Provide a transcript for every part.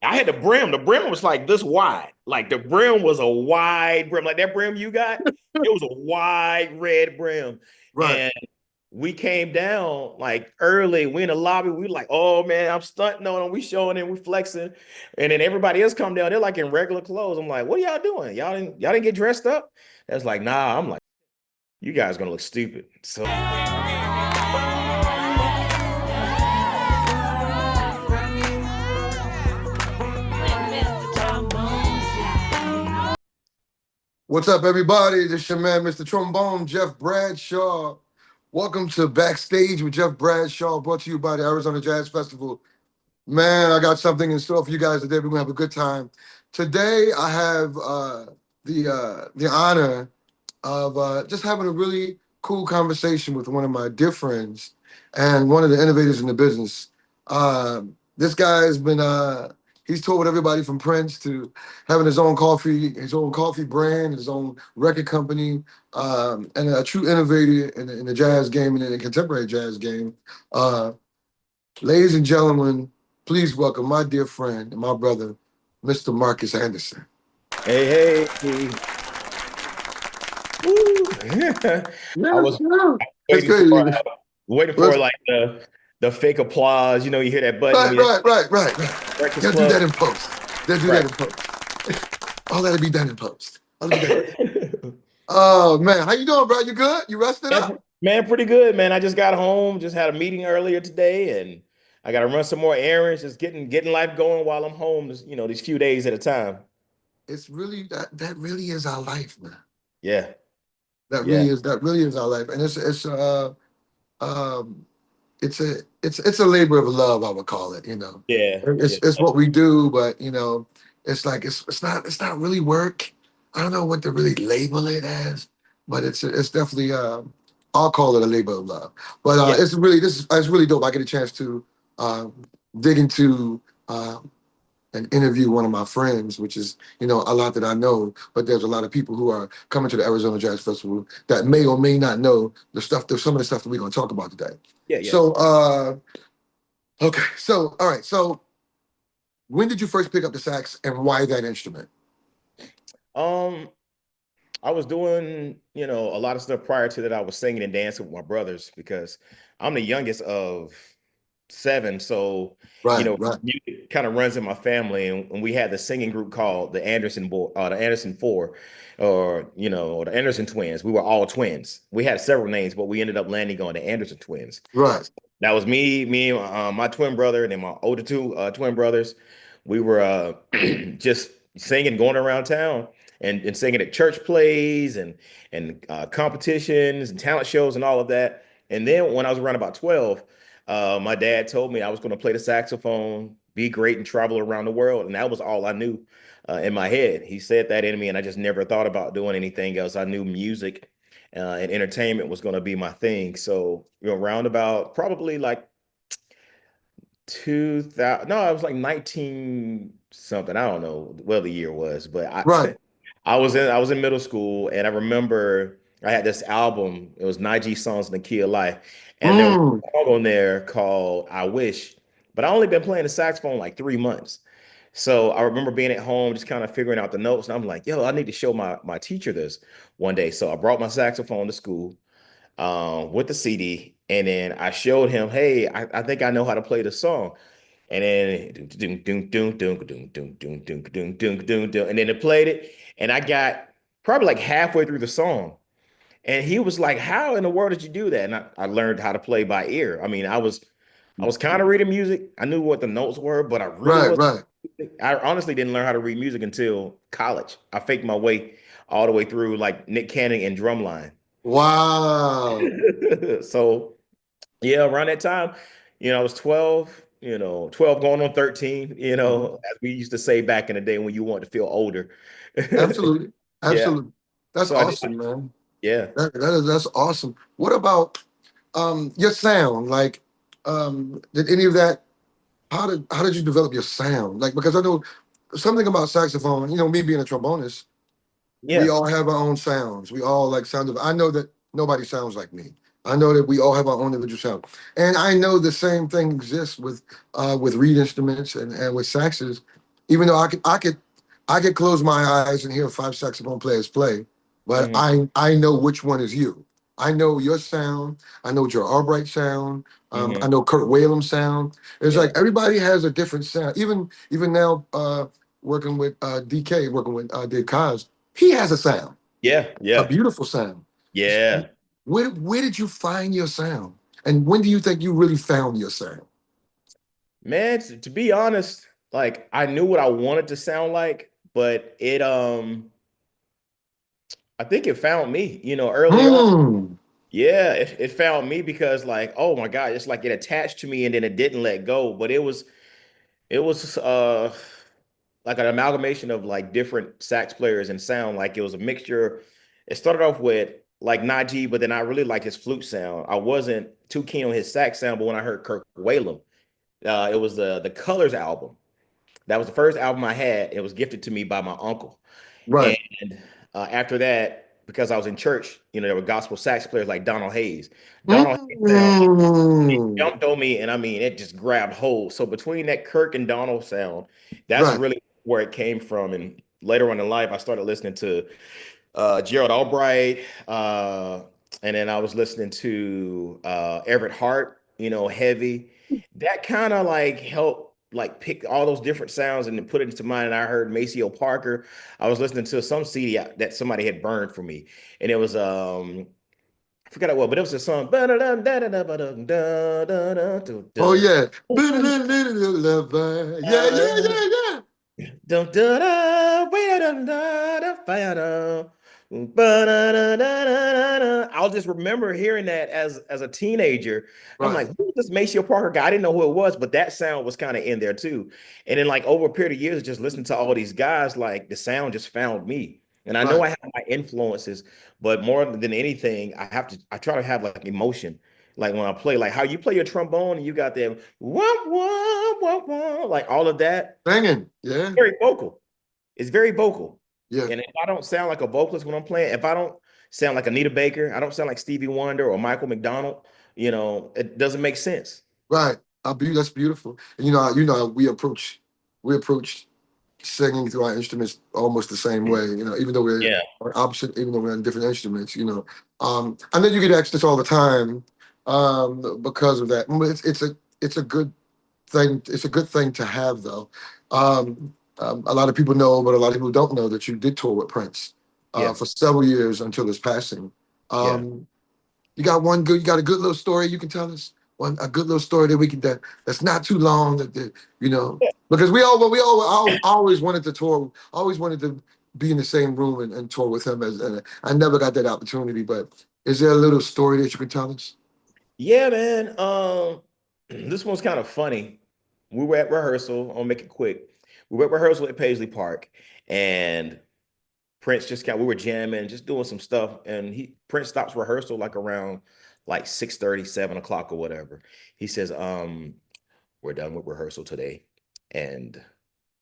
I had the brim. The brim was like this wide. Like the brim was a wide brim. Like that brim you got, it was a wide red brim. Right. And we came down like early. We in the lobby. We like, oh man, I'm stunting on them. We showing it. We flexing. And then everybody else come down. They're like in regular clothes. I'm like, what are y'all doing? Y'all didn't get dressed up? That's like, nah. I'm like, you guys gonna look stupid. So What's up, everybody? This your man, Mr. Trombone, Jeff Bradshaw. Welcome to Backstage with Jeff Bradshaw, brought to you by the Arizona Jazz Festival. Man, I got something in store for you guys today. We're gonna have a good time. Today, I have the honor of just having a really cool conversation with one of my dear friends and one of the innovators in the business. This guy has been he's toured with everybody from Prince to having his own coffee brand, his own record company, and a true innovator in the jazz game and in the contemporary jazz game. Uh, Ladies and gentlemen, please welcome my dear friend and my brother, Mr. Marcus Anderson. hey, hey. Woo. I Yeah, was yeah. That's waiting for crazy. waiting for Let's like the fake applause. You know, you hear that button Right, when you right, right, right, right. Breakfast They'll do Club. that in post. They'll do that Right. in post. All that'll be done in post. All that'll be done. Oh man, how you doing, bro? You good? You rested up? Man, pretty good, man. I just got home, just had a meeting earlier today, and I got to run some more errands, just getting life going while I'm home, these few days at a time. It's really that really is our life, man. Yeah. Yeah. That really is our life, and um it's a labor of love, I would call it. Yeah. Yeah. It's what we do, but it's like it's not really work. I don't know what to really label it as, but it's definitely I'll call it a labor of love. But Yeah. it's really dope. I get a chance to uh, dig into and interview one of my friends, which is a lot that I know. But there's a lot of people who are coming to the Arizona Jazz Festival that may or may not know some of the stuff that we're going to talk about today. Yeah. Yeah. So okay, so all right, so when did you first pick up the sax and why that instrument? Um, I was doing, a lot of stuff prior to that. I was singing and dancing with my brothers because I'm the youngest of seven. So, Right, right. music kind of runs in my family. And we had the singing group called the Anderson Four, or the Anderson Twins. We were all twins. We had several names, but we ended up landing on the Anderson Twins. Right. That was me, my twin brother, and then my older two twin brothers. We were just singing, going around town and singing at church plays and competitions and talent shows and all of that. And then when I was around about 12, my dad told me I was going to play the saxophone, be great, and travel around the world. And that was all I knew in my head. He said that in me, and I just never thought about doing anything else. I knew music and entertainment was going to be my thing. So, around about probably like 2000, no, I was like 19 something. I don't know what the year was, but Right. I was in middle school, and I remember I had this album. It was 9G Songs in the Key of Life, and there was Mm, a song on there called "I Wish," but I only been playing the saxophone like 3 months. So I remember being at home, just kind of figuring out the notes, and I'm like, "Yo, I need to show my teacher this one day." So I brought my saxophone to school with the CD, and then I showed him, "Hey, I think I know how to play the song." And then doom doom doom doom doom doom doom doom doom doom doom doom, and then it played it, and I got probably like halfway through the song, and he was like, "How in the world did you do that?" And I learned how to play by ear. I mean, I was kind of reading music. I knew what the notes were, but I really right, was. right. I honestly didn't learn how to read music until college. I faked my way all the way through like Nick Cannon and Drumline. Wow. So yeah, around that time, I was 12, 12 going on 13, Mhm. as we used to say back in the day when you wanted to feel older. Absolutely. Yeah. Absolutely. That's So I did, awesome, man. yeah. That's awesome. What about your sound? Like, did any of that how did you develop your sound? Like, because I know something about saxophone, me being a trombonist, we Yeah. all have our own sounds. We all like sound of I know that nobody sounds like me. I know that we all have our own individual sound. And I know the same thing exists with reed instruments and with saxes. Even though I could close my eyes and hear five saxophone players play, but Hmm. I know which one is you. I know your sound. I know your Albright sound. I Hmm. know Kurt Whalem's sound. It's Yeah. like everybody has a different sound. Even now, working with DK, working with Dave Kaz, he has a sound, Yeah. a Yeah. beautiful sound. Yeah. Where did you find your sound? And when do you think you really found your sound? Man, to be honest, like I knew what I wanted to sound like, but I think it found me, early on. Hmm. Yeah, it found me because like, oh my God, it's like it attached to me and then it didn't let go. But it was like an amalgamation of like different sax players and sound. Like it was a mixture. It started off with like Najee, but then I really like his flute sound. I wasn't too keen on his sax sound, but when I heard Kirk Whalum, it was the Colors album. That was the first album I had. It was gifted to me by my uncle. Right. And after that, because I was in church, there were gospel sax players like Donald Hayes. Donald Hayes sound Hmm. jumped on me, and I mean, it just grabbed hold. So between that Kirk and Donald sound, that's Right. really where it came from. And later on in life, I started listening to Gerald Albright, and then I was listening to Everett Hart, heavy. That kind of like helped like pick all those different sounds and then put it into mine. And I heard Maceo Parker. I was listening to some CD that somebody had burned for me, and it was I forgot what, but it was a song. Oh yeah. Yeah, yeah, yeah, yeah. Dun, dun, dun, wait, dun, dun, dun, fire, dun. Ba-da-da-da-da-da-da. I'll just remember hearing that as a teenager. I'm Right. like, who's this Maceo Parker guy? I didn't know who it was, but that sound was kind of in there too. And then like over a period of years, just listening to all these guys, like the sound just found me. And I know Right. I have my influences, but more than anything, I try to have like emotion. Like when I play, like how you play your trombone and you got them wah, wah, wah, wah, like all of that, Singing. Yeah. very vocal. It's very vocal. Yeah. And if I don't sound like a vocalist when I'm playing, if I don't sound like Anita Baker, I don't sound like Stevie Wonder or Michael McDonald, it doesn't make sense. Right. That's beautiful. And we approach singing through our instruments almost the same way. Even though we're Yeah. on opposite, even though we're on different instruments. I know you get asked this all the time, because of that. It's a good thing. It's a good thing to have, though. A lot of people know, but a lot of people don't know that you did tour with Prince Yeah. for several years until his passing. Yeah. Um, you got a good little story you can tell us? A good little story that that's not too long because we all always wanted to tour, always wanted to be in the same room and tour with him and I never got that opportunity. But is there a little story that you can tell us? Yeah, man. This one's kind of funny. We were at rehearsal. I'll make it quick. We were at rehearsal at Paisley Park, and Prince just we were jamming, just doing some stuff, and Prince stops rehearsal like around like 6:30, 7 o'clock or whatever. He says, we're done with rehearsal today, and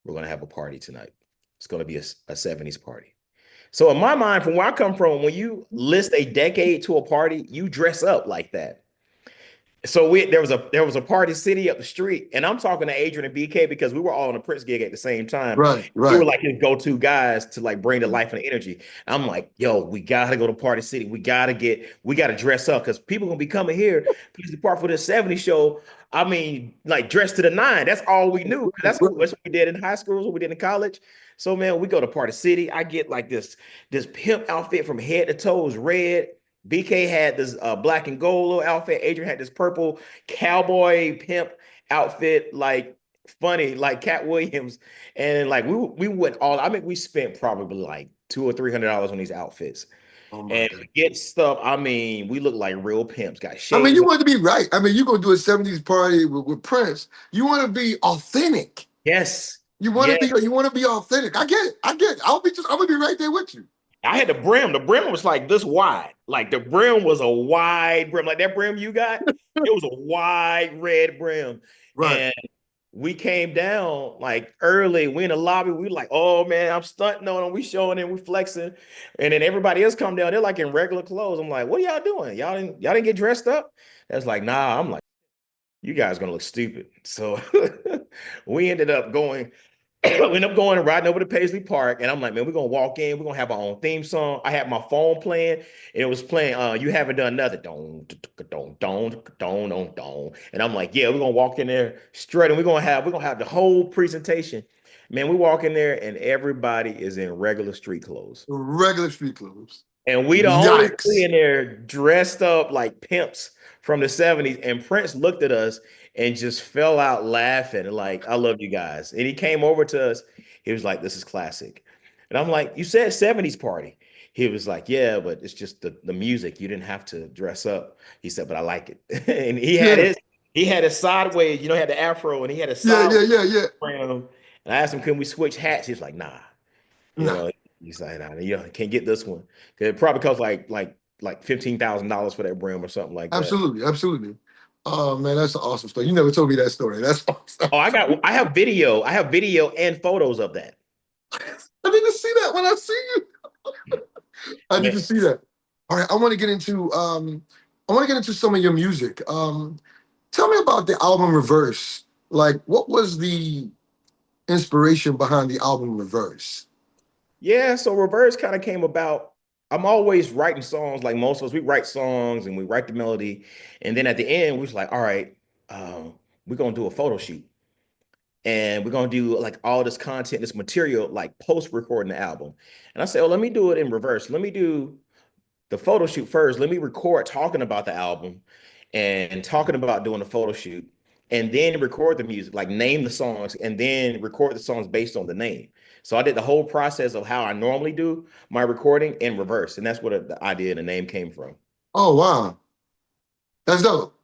we're gonna have a party tonight. It's gonna be a 70s party. So in my mind, from where I come from, when you list a decade to a party, you dress up like that. So there was a party city up the street, and I'm talking to Adrian and BK because we were all on a Prince gig at the same time. Right, We were right. like his go-to guys to like bring the life and energy. I'm like, yo, we gotta go to Party City. We gotta dress up because people gonna be coming here, Paisley Park for this 70 show. I mean, like dressed to the nine. That's all we knew. That's what we did in high school, what we did in college. So man, we go to Party City. I get like this pimp outfit from head to toes, red. BK had this black and gold little outfit. Adrian had this purple cowboy pimp outfit, like funny, like Cat Williams. And like we went all. I mean, we spent probably like $200 or $300 on these outfits. Oh my And God. to get stuff, I mean, we look like real pimps. Got I mean, shades you on. want to be right. I mean, you're gonna do a 70s party with Prince. You want to be authentic. Yes, You want to yes. be you want to be authentic. I get it. I get it. I'm gonna be right there with you. I had the brim. The brim was like this wide. Like the brim was a wide brim. Like that brim you got, it was a wide red brim. Right. And we came down like early. We in the lobby. We like, oh man, I'm stunting on them. We showing them, we flexing. And then everybody else come down. They're like in regular clothes. I'm like, what are y'all doing? Y'all didn't get dressed up? That's like, nah. I'm like, you guys gonna look stupid. So we ended up going. we end up going and riding over to Paisley Park, and I'm like, man, we're gonna walk in, we're gonna have our own theme song. I had my phone playing, and it was playing You Haven't Done Nothing. Don. And I'm like, yeah, we're gonna walk in there straight, and we're gonna have the whole presentation. Man, we walk in there and everybody is in regular street clothes. Regular street clothes. And we the only three Yikes. in there dressed up like pimps from the 70s. And Prince looked at us and just fell out laughing. Like, I love you guys. And he came over to us. He was like, this is classic. And I'm like, you said 70s party. He was like, yeah, but it's just the music. You didn't have to dress up. He said, but I like it. And Yeah. he had a sideways, he had the afro and he had a Yeah, sideways yeah, yeah, yeah. around. And I asked him, can we switch hats? He was like, nah. You Nah, know, he's like, nah, can't get this one. 'Cause it probably costs like $15,000 for that brim or something like that. absolutely, absolutely. Oh man, that's an awesome story. You never told me that story. That's awesome. Oh, I have video and photos of that. I need to see that when I see you. I need Man, to see that. All right, I want to get into some of your music. Tell me about the album Reverse. Like, what was the inspiration behind the album Reverse? yeah, so Reverse kind of came about. I'm always writing songs like most of us. We write songs and we write the melody. And then at the end, we was like, all right, we're gonna do a photo shoot. And we're gonna do like all this content, this material, like post-recording the album. And I said, oh, let me do it in reverse. Let me do the photo shoot first. Let me record talking about the album and talking about doing the photo shoot, and then record the music, like name the songs, and then record the songs based on the name. So I did the whole process of how I normally do my recording in reverse, and that's what the idea and the name came from. Oh wow, that's dope.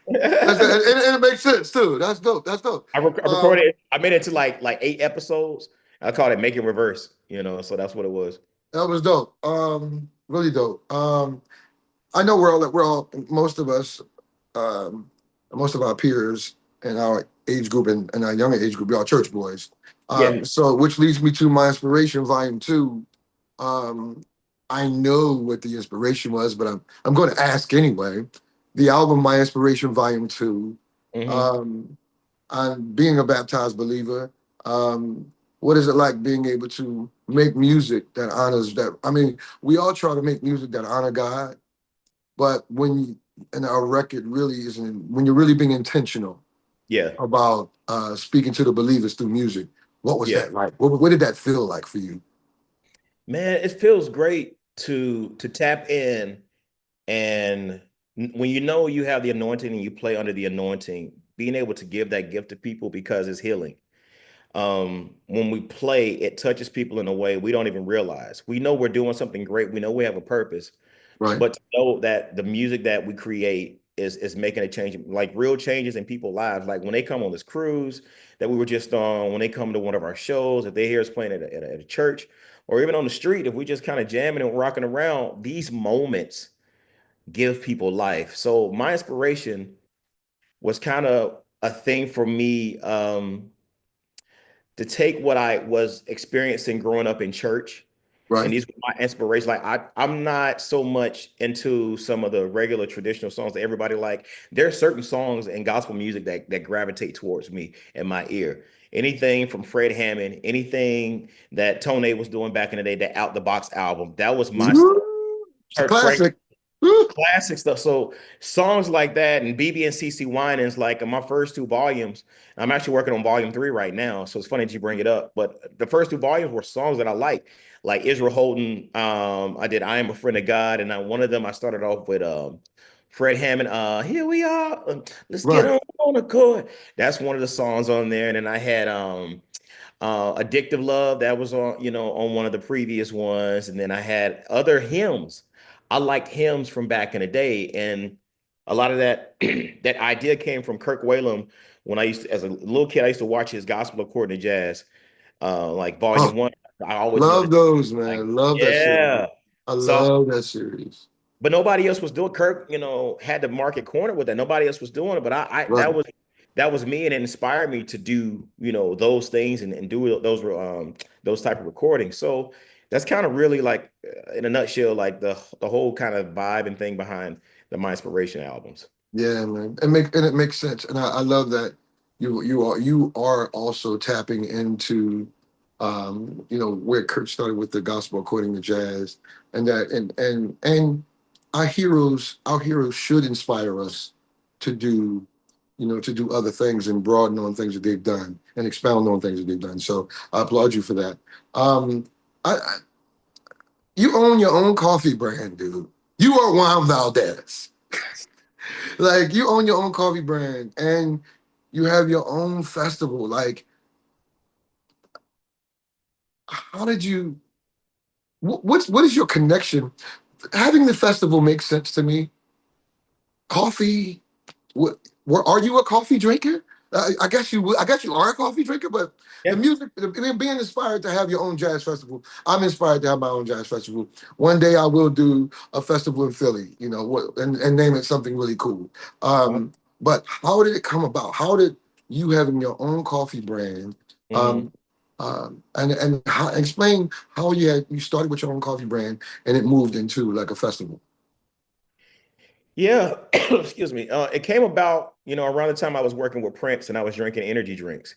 That's and it makes sense too. That's dope. That's dope. I recorded. I made it to like 8 episodes. I called it "Making Reverse." So that's what it was. That was dope. Really dope. I know we're all most of us, um, most of our peers in our age group and our younger age group, we are church boys. Yeah, So which leads me to my inspiration, volume two. Um, I know what the inspiration was, but I'm going to ask anyway. The album, My Inspiration, Volume Two. hmm Um, I'm being a baptized believer. What is it like being able to make music that honors that? I mean, we all try to make music that honor God, but and our record really isn't, when you're really being intentional yeah, about speaking to the believers through music, what was yeah. that like? What did that feel like for you? Man, it feels great to tap in and when you have the anointing and you play under the anointing, being able to give that gift to people because it's healing. When we play, it touches people in a way we don't even realize. We know we're doing something great. We know we have a purpose, Right? but to know that the music that we create is making a change, like real changes in people's lives. Like when they come on this cruise that we were just on, when they come to one of our shows, if they hear us playing at a church, or even on the street, if we just kind of jamming and rocking around, these moments give people life. So my inspiration was kind of a thing for me. To take what I was experiencing growing up in church, and Right? these were my inspirations. Like I'm not so much into some of the regular traditional songs that everybody like. There are certain songs in gospel music that gravitate towards me and my ear. Anything from Fred Hammond, anything that Tone was doing back in the day, that Out the Box album, that was my stuff. Woo! It's a Frank classic. Woo! classic stuff. So songs like that and BB and CC Winans, like in my first two volumes. I'm actually working on volume three right now, so it's funny that you bring it up. But the first two volumes were songs that I like Israel Holden. I did "I Am a Friend of God," and one of them I started off with Fred Hammond. Here we are. Let's get Right. on the court. That's one of the songs on there. And then I had Addictive Love, that was on one of the previous ones. And then I had other hymns. I liked hymns from back in the day, and a lot of that that idea came from Kirk Whalum. When I used to, as a little kid, I used to watch his gospel according to jazz, like Oh, volume one. I always love wanted to, those, like, man. Love that series. yeah. I So love that series. but nobody else was doing. Kirk, had the market corner with that. Nobody else was doing it, but I Right. that was me, and it inspired me to do those things and do those type of recordings. So that's kind of really like in a nutshell, like the whole kind of vibe and thing behind the My Inspiration albums. Yeah, man. And it makes sense. And I love that. you are also tapping into where Kurt started with the gospel according to jazz, and that and our heroes should inspire us to do to do other things and broaden on things that they've done and expound on things that they've done. So I applaud you for that. Um, I You own your own coffee brand, dude. You are Juan Valdez. Like you own your own coffee brand and you have your own festival. Like, how did you? What is your connection? Having the festival makes sense to me. Coffee. What? Are you a coffee drinker? I guess you. I guess you are a coffee drinker. But the Yeah. music, being inspired to have your own jazz festival. I'm inspired to have my own jazz festival. One day I will do a festival in Philly. And name it something really cool. But how did it come about? How did you having your own coffee brand? Mhm. Um, and explain how you started with your own coffee brand and it moved into like a festival. Yeah, excuse me. It came about, around the time I was working with Prince and I was drinking energy drinks.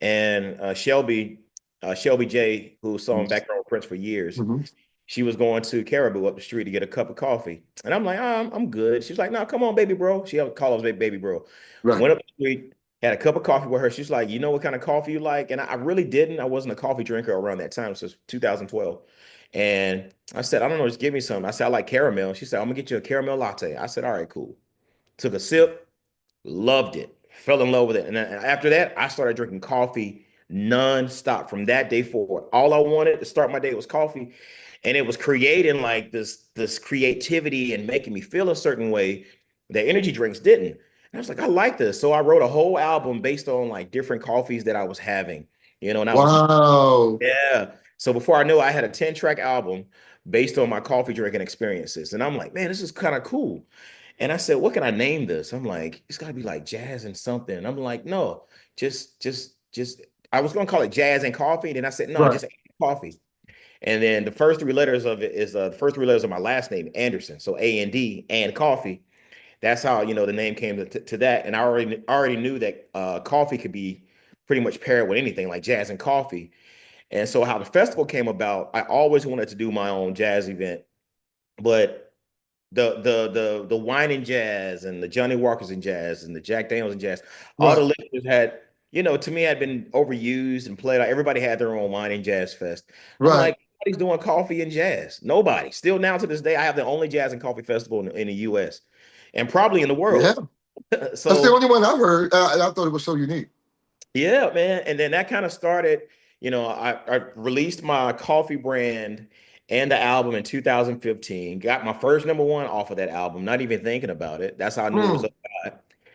And Shelby J, who saw him back there with Prince for years, Mhm. she was going to Caribou up the street to get a cup of coffee. And I'm like, I'm good. She's like, no, come on, baby bro. She had call us baby bro. Right. Went up the street, had a cup of coffee with her. She's like, you know what kind of coffee you like? And I really didn't. I wasn't a coffee drinker around that time. So it's 2012. And I said, I don't know, just give me some. I said, I like caramel. She said, I'm gonna get you a caramel latte. I said, all right, cool. Took a sip, loved it, fell in love with it. And then after that, I started drinking coffee nonstop from that day forward. All I wanted to start my day was coffee. And it was creating like this creativity and making me feel a certain way that energy drinks didn't. And I was like, I like this. So I wrote a whole album based on like different coffees that I was having, and I was, Wow. yeah. So before I knew it, I had a 10-track album based on my coffee drinking experiences. And I'm like, man, this is kind of cool. And I said, what can I name this? I'm like, it's gotta be like jazz and something. And I'm like, no, just I was gonna call it jazz and coffee. Then I said, no, Right. just coffee. And then the first three letters of it is the first three letters of my last name, Anderson. So A and D and coffee. That's how the name came to that. And I already knew that coffee could be pretty much paired with anything like jazz and coffee. And so how the festival came about, I always wanted to do my own jazz event, but the wine and jazz and the Johnny Walkers and jazz and the Jack Daniels and jazz, all the Right. listeners had, to me, had been overused and played. Like everybody had their own wine and jazz fest. I'm Right. like, nobody's doing coffee and jazz. Nobody. Still now to this day, I have the only jazz and coffee festival in the U.S. and probably in the Yeah. world. That's the So only one I've heard. And I thought it was so unique. yeah, man. And then that kind of started, I released my coffee brand and the album in 2015. Got my first number one off of that album, not even thinking about it. That's how I knew it was Mm, up high.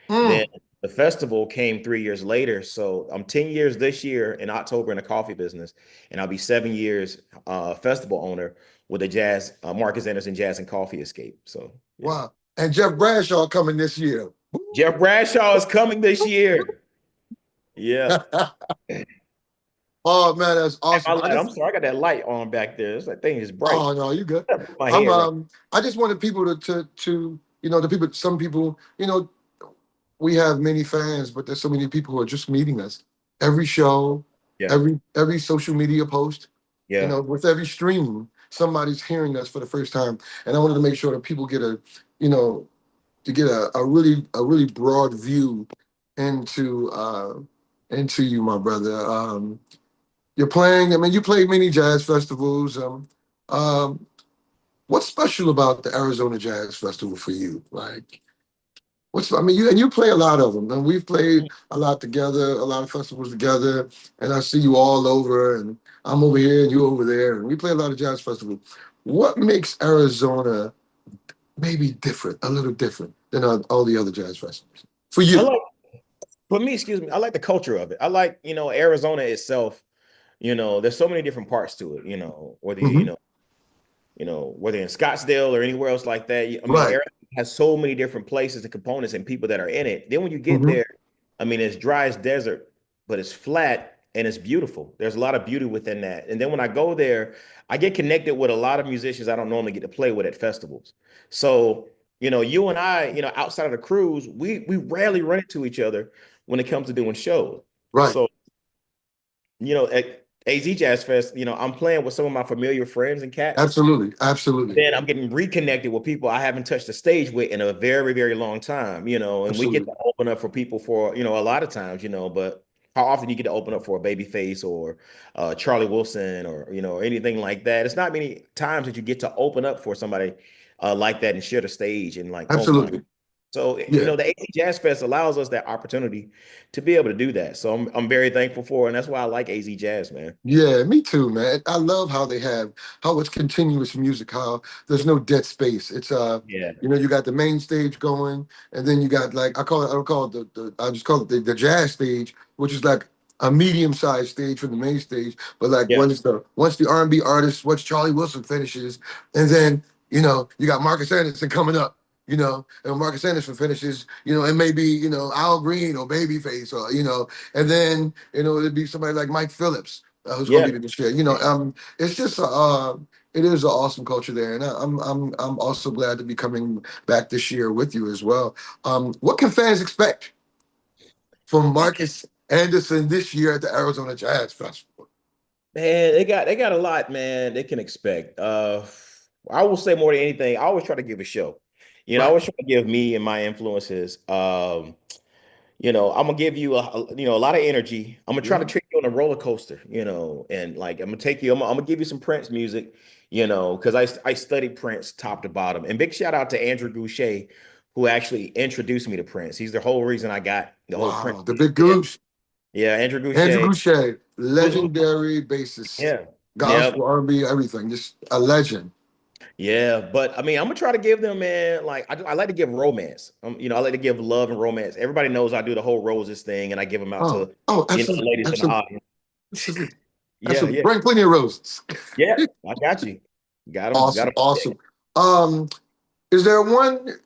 Then mm. the festival came 3 years later. So I'm 10 years this year in October in the coffee business, and I'll be 7 years festival owner with the jazz, Marcus Anderson Jazz and Coffee Escape. So yeah. Wow. And Jeff Bradshaw coming this year. Jeff Bradshaw is coming this year. Yeah. Oh man, that's And my awesome. I light, I'm just sorry, I got that light on back there. That thing is bright. Oh no, you good. Put my I'm head right. I just wanted people to the people some people, we have many fans, but there's so many people who are just meeting us. Every show, Yeah. every social media post, Yeah. with every stream, somebody's hearing us for the first time. And I wanted to make sure that people get you know, a really broad view into into you, my brother. You're playing. I mean, you play many jazz festivals. Um, what's special about the Arizona Jazz Festival for you? Like, I mean, you play a lot of them, and we've played a lot together, a lot of festivals together, and I see you all over, and I'm over here and you over there, and we play a lot of jazz festivals. What makes Arizona maybe different, a little different than all the other jazz festivals for I you? like, for me, excuse me, I like the culture of it. I like, Arizona itself, there's so many different parts to it, whether Hmm. whether in Scottsdale or anywhere else like that. I mean, Right. Arizona has so many different places and components and people that are in it. Then when you get Hmm. there, I mean, it's dry as desert, but it's flat and it's beautiful. There's a lot of beauty within that. And then when I go there, I get connected with a lot of musicians I don't normally get to play with at festivals. So, you and I, outside of the cruise, we rarely run into each other. when it comes to doing shows. Right. So, at AZ Jazz Fest, I'm playing with some of my familiar friends and cats. Absolutely. Absolutely. Then I'm getting reconnected with people I haven't touched the stage with in a very, very long time, and we get Absolutely. to open up for people for, a lot of times, but how often you get to open up for a Babyface or Charlie Wilson or, anything like that. It's not many times that you get to open up for somebody like that and share the stage and like, oh my. Absolutely. So, Yeah. the AC Jazz Fest allows us that opportunity to be able to do that. So I'm very thankful for it. And that's why I like AZ Jazz, man. Yeah, me too, man. I love how they have how it's continuous music, how there's no dead space. It's Yeah. you got the main stage going, and then you got like I don't call it the I just call it the jazz stage, which is like a medium-sized stage from the main stage. But like Yeah. once the R&B artist, once Charlie Wilson finishes, and then you got Marcus Anderson coming up. And when Marcus Anderson finishes, it may be, Al Green or Babyface or, and then, it'd be somebody like Mike Phillips who's going to Yeah. be the chair. It's just it is an awesome culture there, and I'm also glad to be coming back this year with you as well. What can fans expect from Marcus Anderson this year at the Arizona Jazz Festival? Man, they got a lot, man, they can expect. I will say more than anything, I always try to give a show. I Right. always try to give me and my influences. I'm gonna give you a lot of energy. I'm gonna try to Mhm. take you on a roller coaster, and like I'm gonna take you, I'm gonna give you some Prince music, because I studied Prince top to bottom. And big shout out to Andrew Goucher, who actually introduced me to Prince. He's the whole reason I got the whole Prince. Wow, the big Yeah, goose, yeah, Andrew Andrew Goucher. Goucher, Who's legendary bassist, yeah. Yeah, gospel, R&B, everything, just a legend. yeah, but I mean, I'm gonna try to give them, man. Like I like to give romance. I like to give love and romance. Everybody knows I do the whole roses thing, and I give them out Oh, to oh, the absolutely, ladies in the absolutely, audience. absolutely, Yeah, absolutely. yeah, Bring plenty of roses. yeah. I got you. Got Awesome, them. awesome. Um, is there one,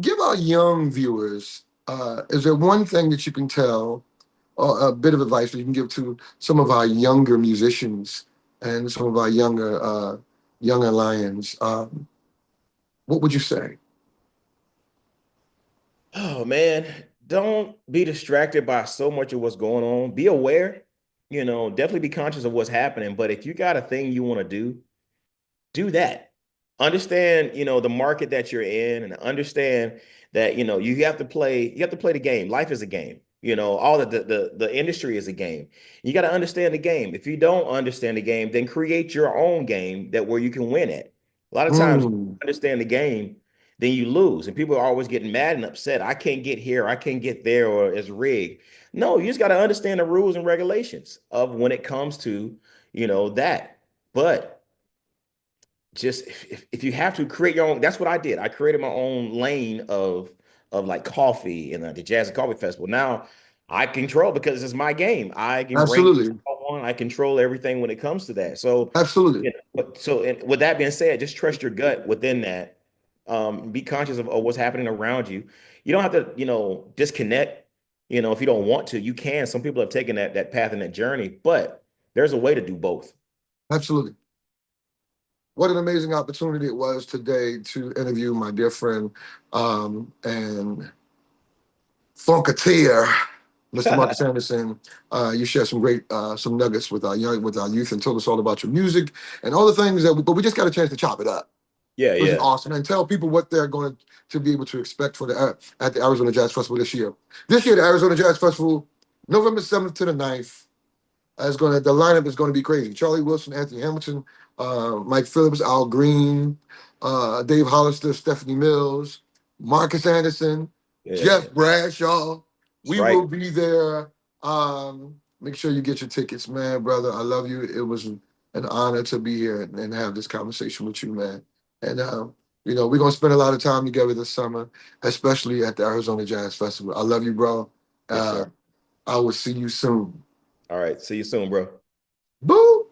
give our young viewers, is there one thing that you can tell, or a bit of advice that you can give to some of our younger musicians and some of our younger lions? What would you say? Oh man, don't be distracted by so much of what's going on. Be aware. Definitely be conscious of what's happening. But if you got a thing you want to do that. Understand, the market that you're in, and understand that, you have to play the game. Life is a game. All the industry is a game. You got to understand the game. If you don't understand the game, then create your own game that where you can win at. A lot of times, Mm, understand the game, then you lose. And people are always getting mad and upset. I can't get here, I can't get there, or it's rigged. No, you just got to understand the rules and regulations of when it comes to, that. But just if you have to create your own, that's what I did. I created my own lane of like coffee and the Jazz and Coffee Festival. Now I control, because it's my game. I can rank absolutely, one. I control everything when it comes to that. So, absolutely, and with that being said, just trust your gut within that. Be conscious of what's happening around you. You don't have to, disconnect. If you don't want to, you can. Some people have taken that path and that journey, but there's a way to do both. absolutely. What an amazing opportunity it was today to interview my dear friend and Funketeer, Mr. Marcus Anderson. You shared some great some nuggets with our youth and told us all about your music and all the things but we just got a chance to chop it up, Yeah, which is yeah, awesome, and tell people what they're going to be able to expect for at the Arizona Jazz Festival this year. This year, the Arizona Jazz Festival, November 7th to the 9th. The lineup is going to be crazy. Charlie Wilson, Anthony Hamilton, Mike Phillips, Al Green, Dave Hollister, Stephanie Mills, Marcus Anderson, yeah. Jeff Bradshaw. That's We right. will be there. Make sure you get your tickets, man, brother. I love you. It was an honor to be here and have this conversation with you, man. And we're gonna spend a lot of time together this summer, especially at the Arizona Jazz Festival. I love you, bro. Yes, Uh, sir. I will see you soon. All right. See you soon, bro. Boo!